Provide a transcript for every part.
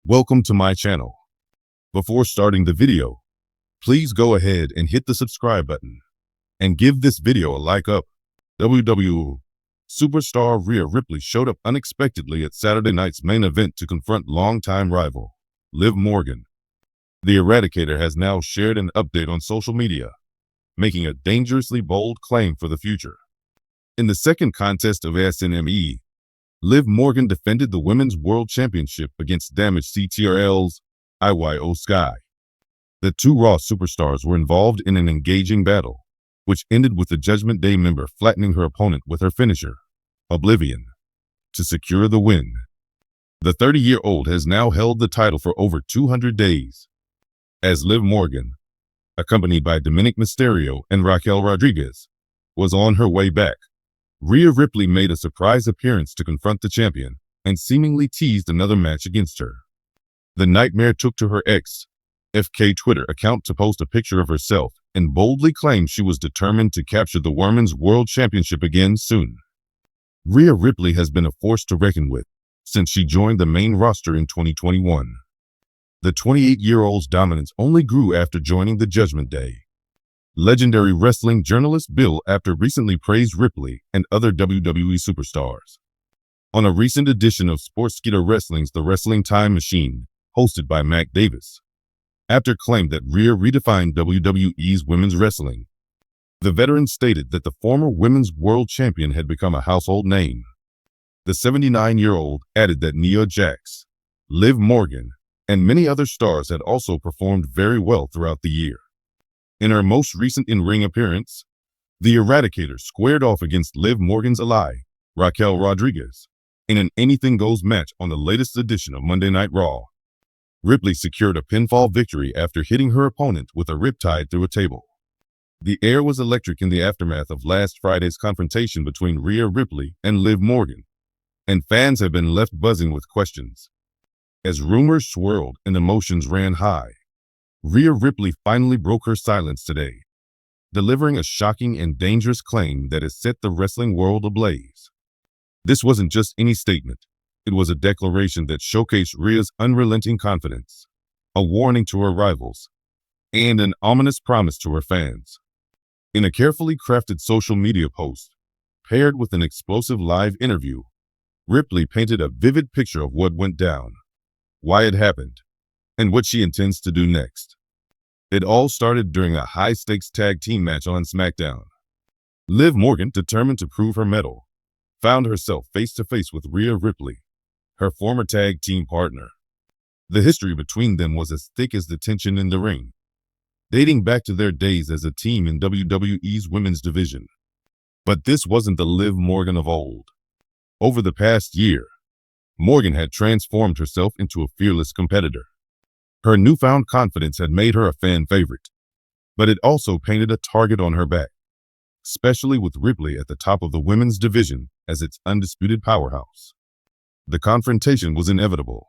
Welcome to my channel. Before starting the video, please go ahead and hit the subscribe button and give this video a like up. WWE superstar Rhea Ripley showed up unexpectedly at Saturday night's main event to confront longtime rival Liv Morgan. The Eradicator has now shared an update on social media, making a dangerously bold claim for the future. In the second contest of SME, Liv Morgan defended the Women's World Championship against damaged CTRL's Io Sky. The two Raw superstars were involved in an engaging battle, which ended with the Judgment Day member flattening her opponent with her finisher, Oblivion, to secure the win. The 30-year-old has now held the title for over 200 days. As Liv Morgan, accompanied by Dominic Mysterio and Raquel Rodriguez, was on her way back, Rhea Ripley made a surprise appearance to confront the champion and seemingly teased another match against her. The Nightmare took to her X, FK Twitter account to post a picture of herself and boldly claimed she was determined to capture the Women's World Championship again soon. Rhea Ripley has been a force to reckon with since she joined the main roster in 2021. The 28-year-old's dominance only grew after joining the Judgment Day. Legendary wrestling journalist Bill Apter recently praised Ripley and other WWE superstars. On a recent edition of Sportskeeda Wrestling's The Wrestling Time Machine, hosted by Mac Davis, Apter claimed that Rhea redefined WWE's women's wrestling. The veteran stated that the former women's world champion had become a household name. The 79-year-old added that Nia Jax, Liv Morgan, and many other stars had also performed very well throughout the year. In her most recent in-ring appearance, the Eradicator squared off against Liv Morgan's ally, Raquel Rodriguez, in an anything-goes match on the latest edition of Monday Night Raw. Ripley secured a pinfall victory after hitting her opponent with a riptide through a table. The air was electric in the aftermath of last Friday's confrontation between Rhea Ripley and Liv Morgan, and fans have been left buzzing with questions. As rumors swirled and emotions ran high, Rhea Ripley finally broke her silence today, delivering a shocking and dangerous claim that has set the wrestling world ablaze. This wasn't just any statement. It was a declaration that showcased Rhea's unrelenting confidence, a warning to her rivals, and an ominous promise to her fans. In a carefully crafted social media post, paired with an explosive live interview, Ripley painted a vivid picture of what went down, why it happened, and what she intends to do next. It all started during a high-stakes tag team match on SmackDown. Liv Morgan, determined to prove her mettle, found herself face-to-face with Rhea Ripley, her former tag team partner. The history between them was as thick as the tension in the ring, dating back to their days as a team in WWE's women's division. But this wasn't the Liv Morgan of old. Over the past year, Morgan had transformed herself into a fearless competitor. Her newfound confidence had made her a fan favorite, but it also painted a target on her back, especially with Ripley at the top of the women's division as its undisputed powerhouse. The confrontation was inevitable.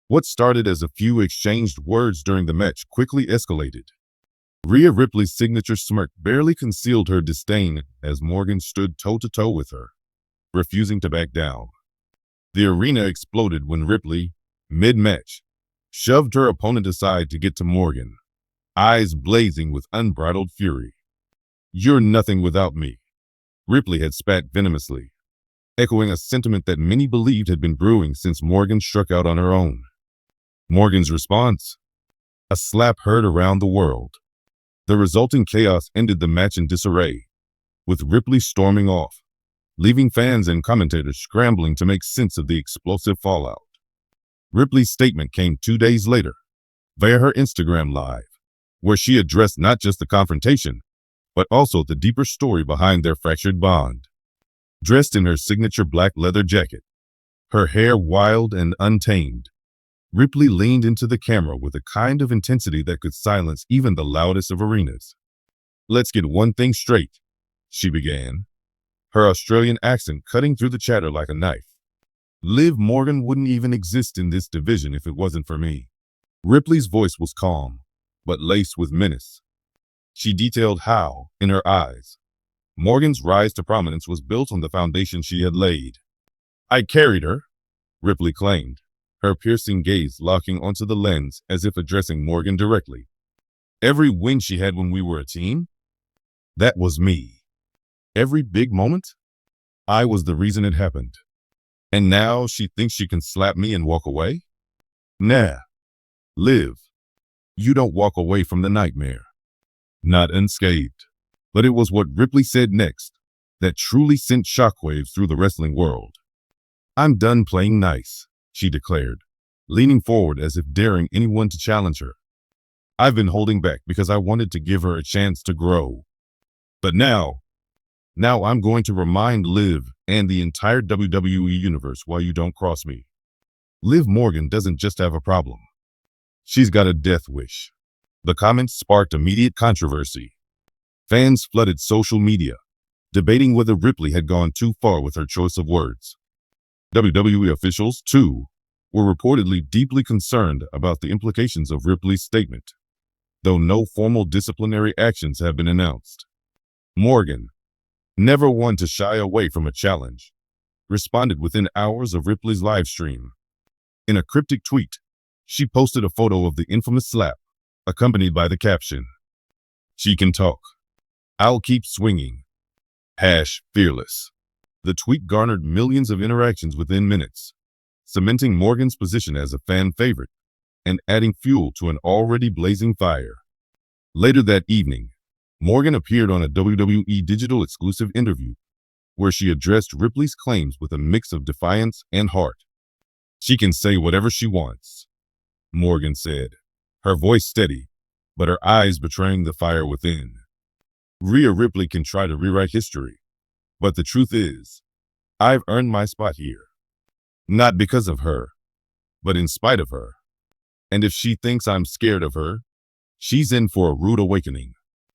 What started as a few exchanged words during the match quickly escalated. Rhea Ripley's signature smirk barely concealed her disdain as Morgan stood toe-to-toe with her, refusing to back down. The arena exploded when Ripley, mid-match, shoved her opponent aside to get to Morgan, eyes blazing with unbridled fury. "You're nothing without me," Ripley had spat venomously, echoing a sentiment that many believed had been brewing since Morgan struck out on her own. Morgan's response? A slap heard around the world. The resulting chaos ended the match in disarray, with Ripley storming off, leaving fans and commentators scrambling to make sense of the explosive fallout. Ripley's statement came 2 days later, via her Instagram Live, where she addressed not just the confrontation, but also the deeper story behind their fractured bond. Dressed in her signature black leather jacket, her hair wild and untamed, Ripley leaned into the camera with a kind of intensity that could silence even the loudest of arenas. "Let's get one thing straight," she began, her Australian accent cutting through the chatter like a knife. "Liv Morgan wouldn't even exist in this division if it wasn't for me." Ripley's voice was calm, but laced with menace. She detailed how, in her eyes, Morgan's rise to prominence was built on the foundation she had laid. "I carried her," Ripley claimed, her piercing gaze locking onto the lens as if addressing Morgan directly. Every win she had when we were a team? That was me. Every big moment? I was the reason it happened. And now she thinks she can slap me and walk away? Nah. Liv, you don't walk away from the nightmare. Not unscathed. But it was what Ripley said next that truly sent shockwaves through the wrestling world. I'm done playing nice, she declared, leaning forward as if daring anyone to challenge her. I've been holding back because I wanted to give her a chance to grow. But now I'm going to remind Liv and the entire WWE Universe why you don't cross me. Liv Morgan doesn't just have a problem. She's got a death wish. The comments sparked immediate controversy. Fans flooded social media, debating whether Ripley had gone too far with her choice of words. WWE officials, too, were reportedly deeply concerned about the implications of Ripley's statement, though no formal disciplinary actions have been announced. Morgan, never one to shy away from a challenge, responded within hours of Ripley's live stream. In a cryptic tweet, she posted a photo of the infamous slap, accompanied by the caption, "She can talk. I'll keep swinging. #fearless. The tweet garnered millions of interactions within minutes, cementing Morgan's position as a fan favorite and adding fuel to an already blazing fire. Later that evening, Morgan appeared on a WWE digital exclusive interview where she addressed Ripley's claims with a mix of defiance and heart. She can say whatever she wants, Morgan said, her voice steady, but her eyes betraying the fire within. Rhea Ripley can try to rewrite history, but the truth is, I've earned my spot here. Not because of her, but in spite of her. And if she thinks I'm scared of her, she's in for a rude awakening."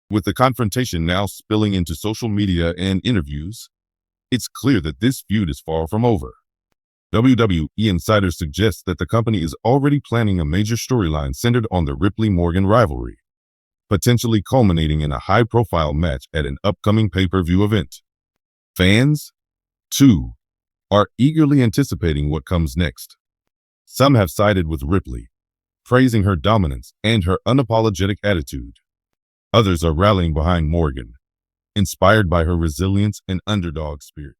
With the confrontation now spilling into social media and interviews, it's clear that this feud is far from over. WWE insiders suggest that the company is already planning a major storyline centered on the Ripley-Morgan rivalry, potentially culminating in a high-profile match at an upcoming pay-per-view event. Fans, too, are eagerly anticipating what comes next. Some have sided with Ripley, praising her dominance and her unapologetic attitude. Others are rallying behind Morgan, inspired by her resilience and underdog spirit.